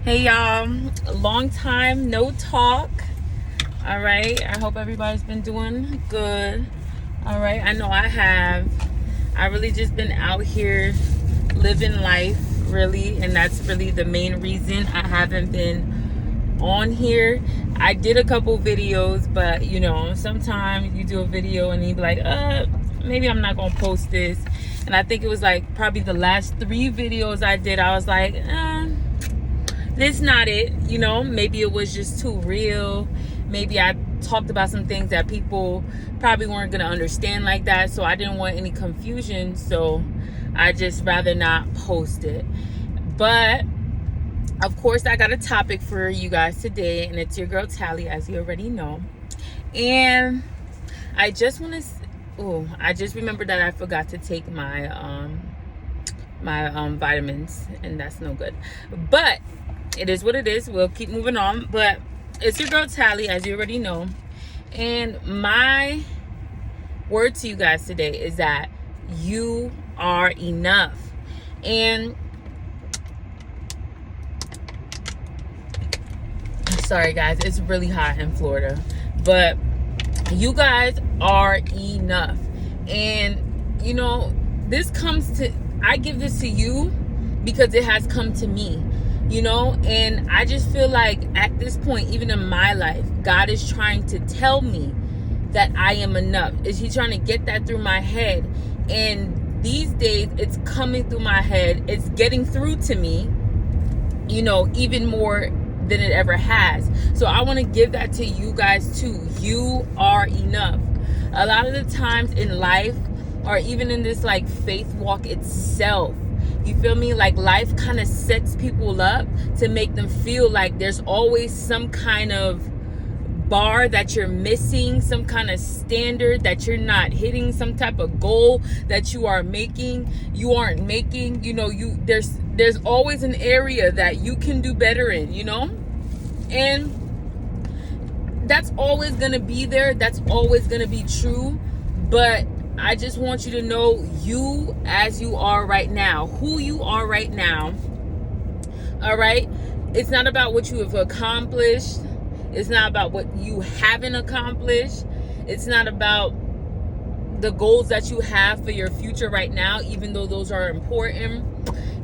Hey y'all, long time no talk. All right, I hope everybody's been doing good. All right, I know I have. I really just been out here living life, really, and that's really the main reason I haven't been on here. I did a couple videos, but sometimes you do a video and you be like, maybe I'm not gonna post this. And I think it was like probably the last 3 videos I did, I was like, this not it. Maybe it was just too real. Maybe I talked about some things that people probably weren't gonna understand like that, so I didn't want any confusion, so I just rather not post it. But of course I got a topic for you guys today, and it's your girl Tally, as you already know. And I just want to I just remembered that I forgot to take my vitamins, and that's no good, but it is what it is. We'll keep moving on. But it's your girl Tally, as you already know. And my word to you guys today is that you are enough. And sorry guys, it's really hot in Florida, but you guys are enough. And I give this to you because it has come to me. And I just feel like at this point, even in my life, God is trying to tell me that I am enough. Is he trying to get that through my head? And these days it's coming through my head. It's getting through to me, even more than it ever has. So I want to give that to you guys too. You are enough. A lot of the times in life, or even in this like faith walk itself, you feel me? Like life kind of sets people up to make them feel like there's always some kind of bar that you're missing, some kind of standard that you're not hitting, some type of goal that you aren't making. There's always an area that you can do better in, and that's always gonna be there. That's always gonna be true. But I just want you to know you as you are right now, who you are right now. All right. It's not about what you have accomplished. It's not about what you haven't accomplished. It's not about the goals that you have for your future right now, even though those are important.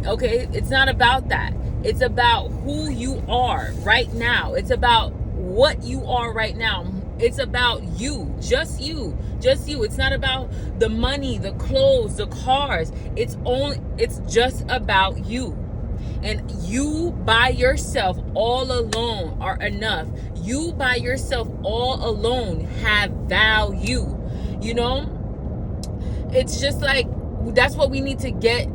Okay. It's not about that. It's about who you are right now. It's about what you are right now. It's about you, just you. It's not about the money, the clothes, the cars. It's just about you. And you by yourself all alone are enough. You by yourself all alone have value. It's just like, that's what we need to get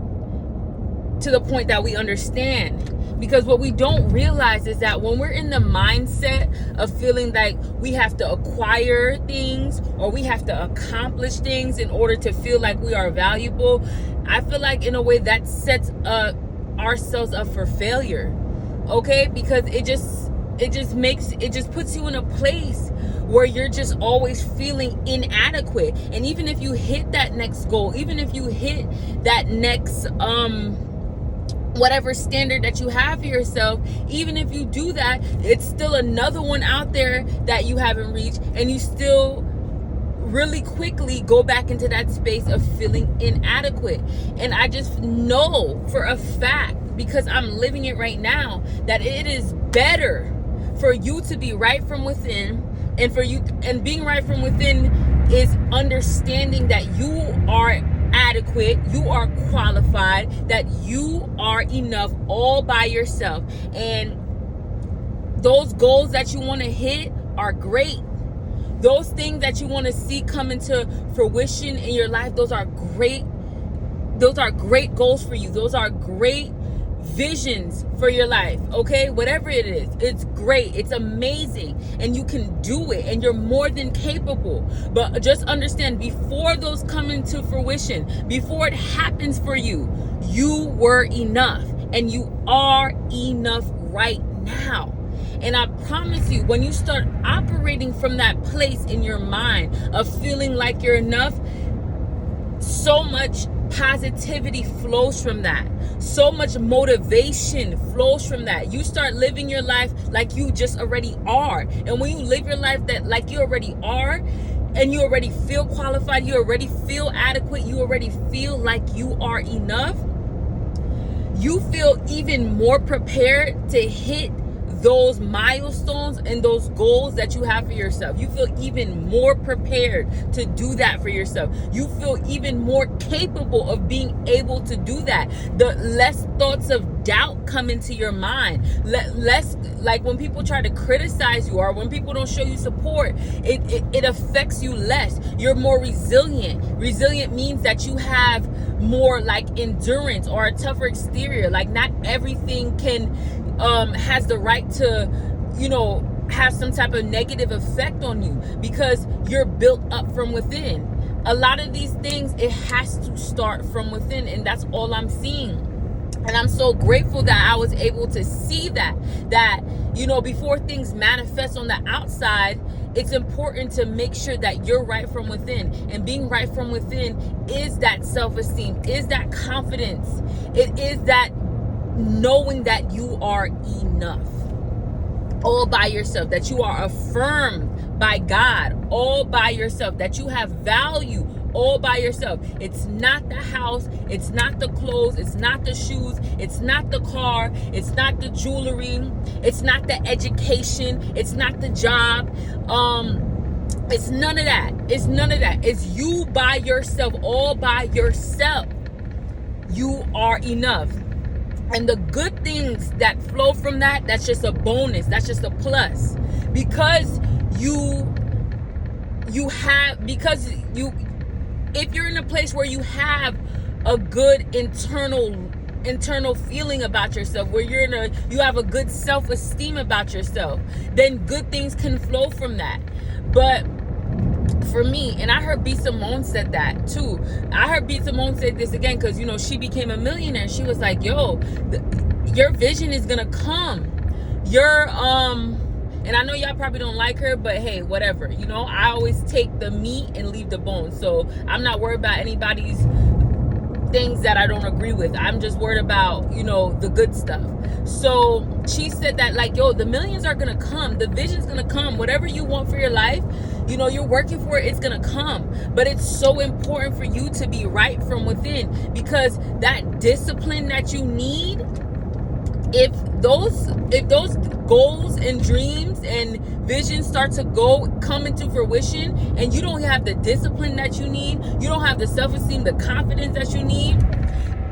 to the point that we understand. Because what we don't realize is that when we're in the mindset of feeling like we have to acquire things or we have to accomplish things in order to feel like we are valuable, I feel like in a way that sets ourselves up for failure. Okay? Because it just puts you in a place where you're just always feeling inadequate. And even if you hit that next goal, even if you hit that next whatever standard that you have for yourself, even if you do that, it's still another one out there that you haven't reached, and you still really quickly go back into that space of feeling inadequate. And I just know for a fact, because I'm living it right now, that it is better for you to be right from within. And being right from within is understanding that you are adequate, you are qualified, that you are enough all by yourself. And those goals that you want to hit are great. Those things that you want to see come into fruition in your life, those are great goals for you. Those are great visions for your life. Okay, whatever it is, it's great, it's amazing, and you can do it, and you're more than capable. But just understand, before those come into fruition, before it happens for you, you were enough, and you are enough right now. And I promise you, when you start operating from that place in your mind of feeling like you're enough, so much positivity flows from that. So much motivation flows from that. You start living your life like you just already are. And when you live your life that like you already are, and you already feel qualified, you already feel adequate, you already feel like you are enough, you feel even more prepared to hit those milestones and those goals that you have for yourself. You feel even more prepared to do that for yourself. You feel even more capable of being able to do that. The less thoughts of doubt come into your mind. Less, like when people try to criticize you or when people don't show you support, it affects you less. You're more resilient. Resilient means that you have more like endurance or a tougher exterior. Like not everything has the right to, have some type of negative effect on you because you're built up from within. A lot of these things, it has to start from within, and that's all I'm seeing. And I'm so grateful that I was able to see that before things manifest on the outside, it's important to make sure that you're right from within. And being right from within is that self-esteem, is that confidence. It is that knowing that you are enough all by yourself, that you are affirmed by God all by yourself, that you have value all by yourself. It's not the house, it's not the clothes, it's not the shoes, it's not the car, it's not the jewelry, it's not the education, it's not the job. It's none of that. It's none of that. It's you by yourself, all by yourself. You are enough. And the good things that flow from that, that's just a bonus. That's just a plus. Because if you're in a place where you have a good internal feeling about yourself, where you have a good self-esteem about yourself, then good things can flow from that. But for me, and I heard B. Simone said that too. I heard B. Simone say this again because, she became a millionaire. She was like, your vision is going to come. And I know y'all probably don't like her, but hey, whatever. I always take the meat and leave the bones. So I'm not worried about anybody's things that I don't agree with. I'm just worried about, the good stuff. So she said that the millions are going to come. The vision's going to come. Whatever you want for your life, you're working for it, it's going to come. But it's so important for you to be right from within, because that discipline that you need, if those goals and dreams and visions start to come into fruition, and you don't have the discipline that you need, you don't have the self-esteem, the confidence that you need,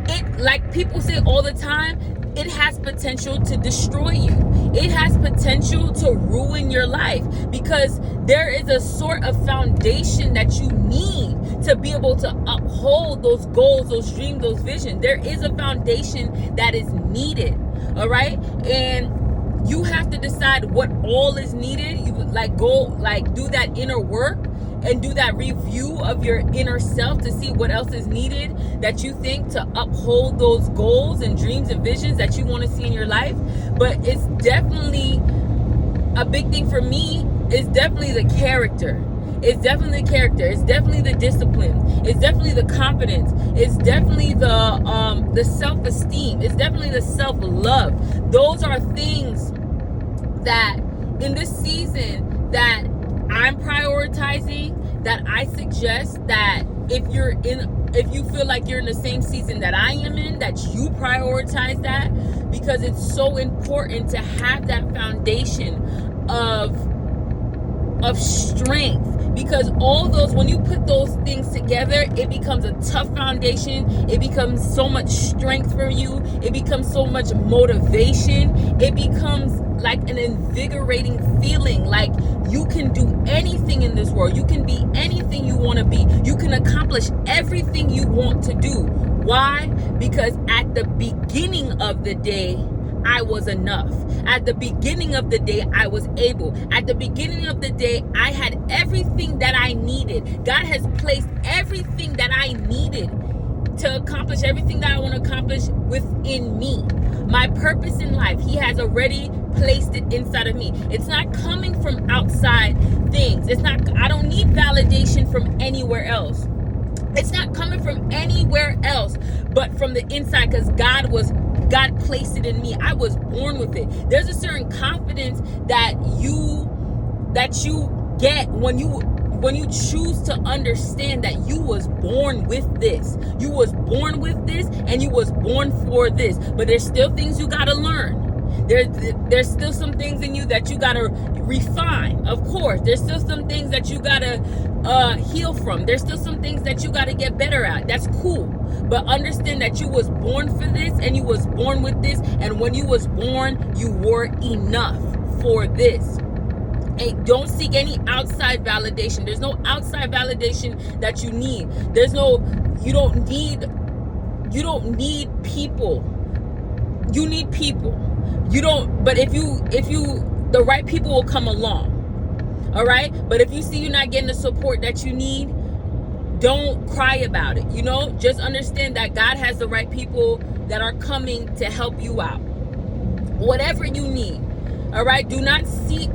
it, like people say all the time, it has potential to destroy you. It has potential to ruin your life, because there is a sort of foundation that you need to be able to uphold those goals, those dreams, those visions. There is a foundation that is needed. All right. And you have to decide what all is needed. You do that inner work and do that review of your inner self to see what else is needed that you think to uphold those goals and dreams and visions that you want to see in your life. But it's definitely a big thing for me. Is definitely the character. It's definitely the character. It's definitely the discipline. It's definitely the confidence. It's definitely the self-esteem. It's definitely the self-love. Those are things that in this season that I'm prioritizing, that I suggest that if you feel like you're in the same season that I am in, that you prioritize that, because it's so important to have that foundation of strength. Because all those, when you put those things together, it becomes a tough foundation. It becomes so much strength for you. It becomes so much motivation. It becomes like an invigorating feeling, like you can do anything in this world. You can be anything you want to be. You can accomplish everything you want to do. Why? Because at the beginning of the day, I was enough. At the beginning of the day, I was able. At the beginning of the day, I had everything that I needed. God has placed everything that I needed to accomplish everything that I want to accomplish within me. My purpose in life, He has already placed it inside of me. It's not coming from outside things. I don't need validation from anywhere else. It's not coming from anywhere else but from the inside, because God placed it in me. I was born with it. There's a certain confidence that you get when you choose to understand that you was born with this. You was born with this, and you was born for this. But there's still things you gotta learn. There's still some things in you that you gotta refine. Of course, there's still some things that you gotta heal from. There's still some things that you gotta get better at. That's cool. But understand that you was born for this, and you was born with this. And when you was born, you were enough for this. Hey, don't seek any outside validation. There's no outside validation that you need. You don't need people. You need people. But if the right people will come along. All right? But if you see you're not getting the support that you need, don't cry about it. Just understand that God has the right people that are coming to help you out. Whatever you need. All right? Do not seek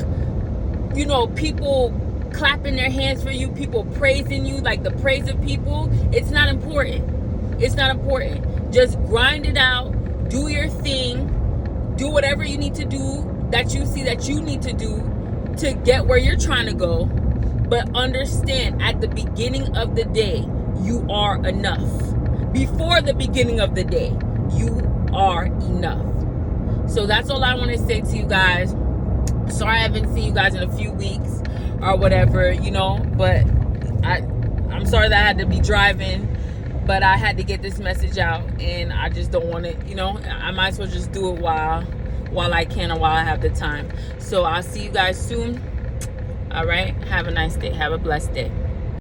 people clapping their hands for you, people praising you, like the praise of people. It's not important. It's not important. Just grind it out. Do your thing. Do whatever you need to do that you see that you need to do to get where you're trying to go. But understand, at the beginning of the day, you are enough. Before the beginning of the day, you are enough. So that's all I want to say to you guys. Sorry I haven't seen you guys in a few weeks or whatever, but I'm sorry that I had to be driving, but I had to get this message out, and I just don't want it, I might as well just do it while I can and while I have the time. So I'll see you guys soon. All right. Have a nice day. Have a blessed day.